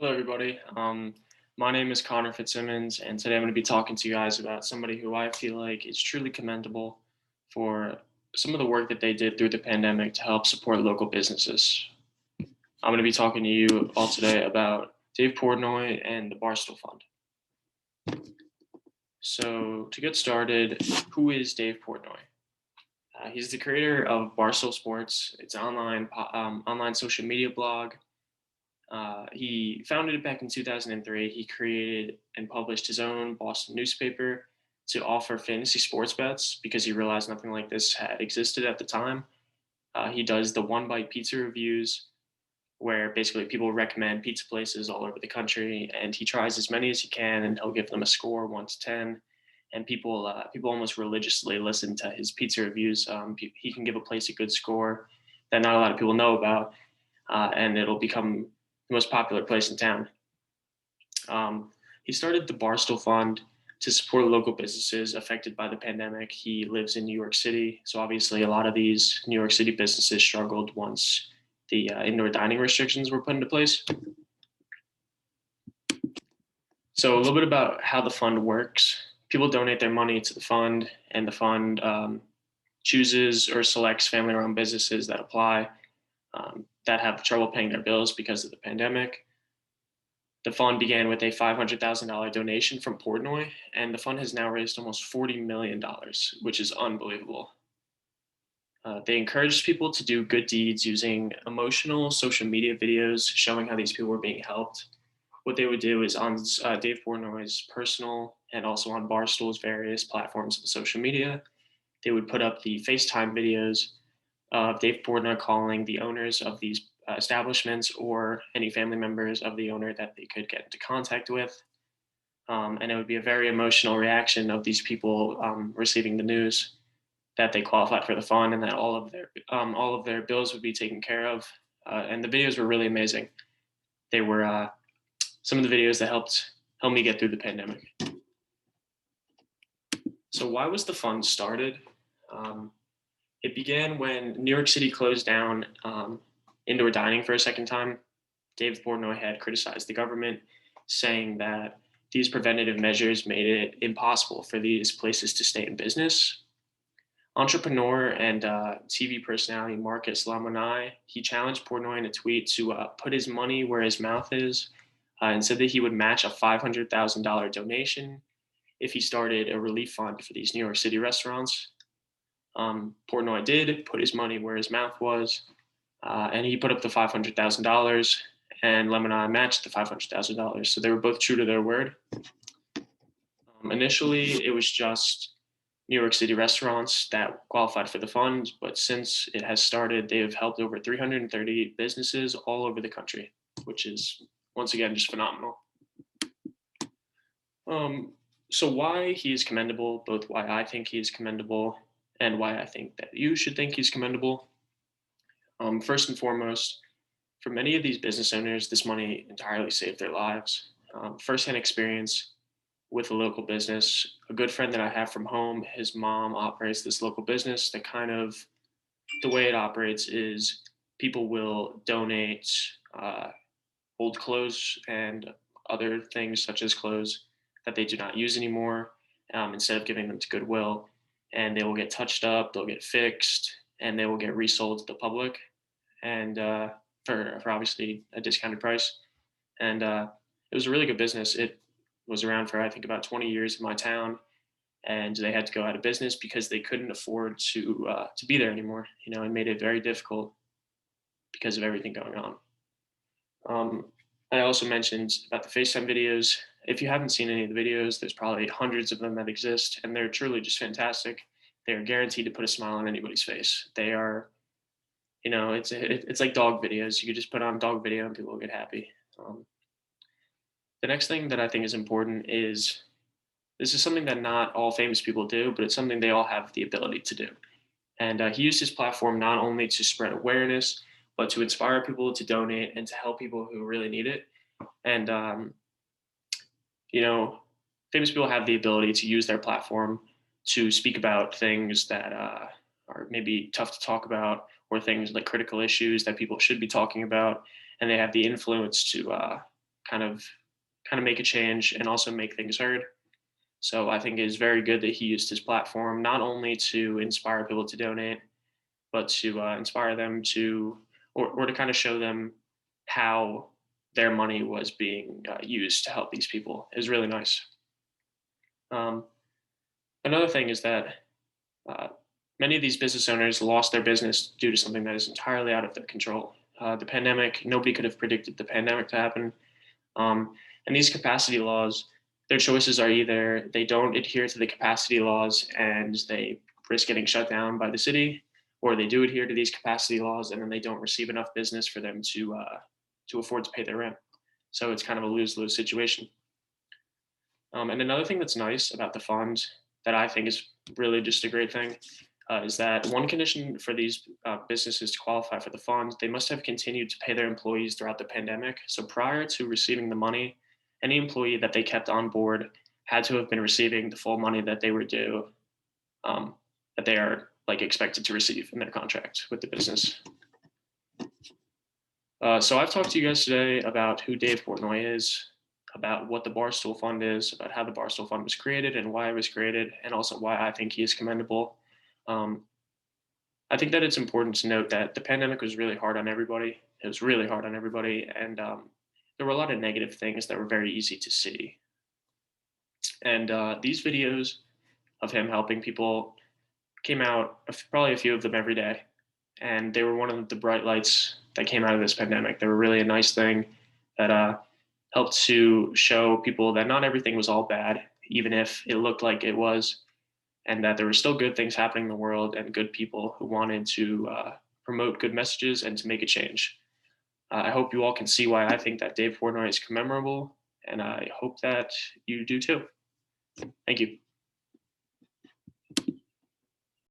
Hello, everybody. My name is Connor Fitzsimmons, and today I'm going to be talking to you guys about somebody who I feel like is truly commendable for some of the work that they did through the pandemic to help support local businesses. I'm going to be talking to you all today about Dave Portnoy and the Barstool Fund. So, to get started, who is Dave Portnoy? He's the creator of Barstool Sports. It's an online social media blog. He founded it back in 2003. He created and published his own Boston newspaper to offer fantasy sports bets because he realized nothing like this had existed at the time. He does the One Bite Pizza reviews, where basically people recommend pizza places all over the country, and he tries as many as he can, and he'll give them a score 1 to 10. And people almost religiously listen to his pizza reviews. He can give a place a good score that not a lot of people know about, and it'll become the most popular place in town. He started the Barstool Fund to support local businesses affected by the pandemic. He lives in New York City, so obviously a lot of these New York City businesses struggled once the indoor dining restrictions were put into place. So a little bit about how the fund works. People donate their money to the fund, and the fund chooses or selects family-run businesses that apply that have trouble paying their bills because of the pandemic. The fund began with a $500,000 donation from Portnoy, and the fund has now raised almost $40 million, which is unbelievable. They encouraged people to do good deeds using emotional social media videos showing how these people were being helped. What they would do is on Dave Portnoy's personal and also on Barstool's various platforms of social media, they would put up the FaceTime videos of Dave Portnoy calling the owners of these establishments or any family members of the owner that they could get into contact with. And it would be a very emotional reaction of these people receiving the news that they qualified for the fund and that all of their bills would be taken care of. And the videos were really amazing. They were some of the videos that helped me get through the pandemic. So why was the fund started? It began when New York City closed down indoor dining for a second time. Dave Portnoy had criticized the government, saying that these preventative measures made it impossible for these places to stay in business. Entrepreneur and TV personality Marcus Lemonis, he challenged Portnoy in a tweet to put his money where his mouth is, and said that he would match a $500,000 donation if he started a relief fund for these New York City restaurants. Portnoy did put his money where his mouth was, and he put up the $500,000, and Lemonis matched the $500,000. So they were both true to their word. Initially, it was just New York City restaurants that qualified for the fund, but since it has started, they have helped over 330 businesses all over the country, which is, once again, just phenomenal. So why he is commendable, both why I think he is commendable and why I think that you should think he's commendable. First and foremost, for many of these business owners, this money entirely saved their lives. Firsthand experience with a local business. A good friend that I have from home, his mom operates this local business. The way it operates is people will donate old clothes and other things such as clothes that they do not use anymore, instead of giving them to Goodwill, and they will get touched up, they'll get fixed, and they will get resold to the public, and for obviously a discounted price. And it was a really good business. It was around for I think about 20 years in my town, and they had to go out of business because they couldn't afford to be there anymore. It made it very difficult because of everything going on. I also mentioned about the FaceTime videos. If you haven't seen any of the videos, there's probably hundreds of them that exist, and they're truly just fantastic. They are guaranteed to put a smile on anybody's face. They are, it's like dog videos. You could just put on dog video and people will get happy. The next thing that I think is important is this is something that not all famous people do, but it's something they all have the ability to do. And he used his platform not only to spread awareness, but to inspire people to donate and to help people who really need it. And, famous people have the ability to use their platform to speak about things that are maybe tough to talk about, or things like critical issues that people should be talking about. And they have the influence kind of make a change and also make things heard. So I think it is very good that he used his platform not only to inspire people to donate, but to inspire them to, or to kind of show them how their money was being used to help these people. Is really nice. Um, Another thing is that uh, many of these business owners lost their business due to something that is entirely out of their control. The pandemic, nobody could have predicted the pandemic to happen. And these capacity laws, their choices are either they don't adhere to the capacity laws and they risk getting shut down by the city, or they do adhere to these capacity laws and then they don't receive enough business for them to afford to pay their rent. So it's kind of a lose lose situation. And another thing that's nice about the fund that I think is really just a great thing is that one condition for these businesses to qualify for the fund, they must have continued to pay their employees throughout the pandemic. So prior to receiving the money, any employee that they kept on board had to have been receiving the full money that they were due, um, that they are like expected to receive in their contract with the business. So I've talked to you guys today about who Dave Portnoy is, about what the Barstool Fund is, about how the Barstool Fund was created and why it was created, and also why I think he is commendable. Um, I think that it's important to note that the pandemic was really hard on everybody. It was really hard on everybody, and there were a lot of negative things that were very easy to see. And these videos of him helping people came out, probably a few of them every day, and they were one of the bright lights that came out of this pandemic. They were really a nice thing that helped to show people that not everything was all bad, even if it looked like it was, and that there were still good things happening in the world and good people who wanted to promote good messages and to make a change. I hope you all can see why I think that Dave Portnoy is commemorable, and I hope that you do too. Thank you.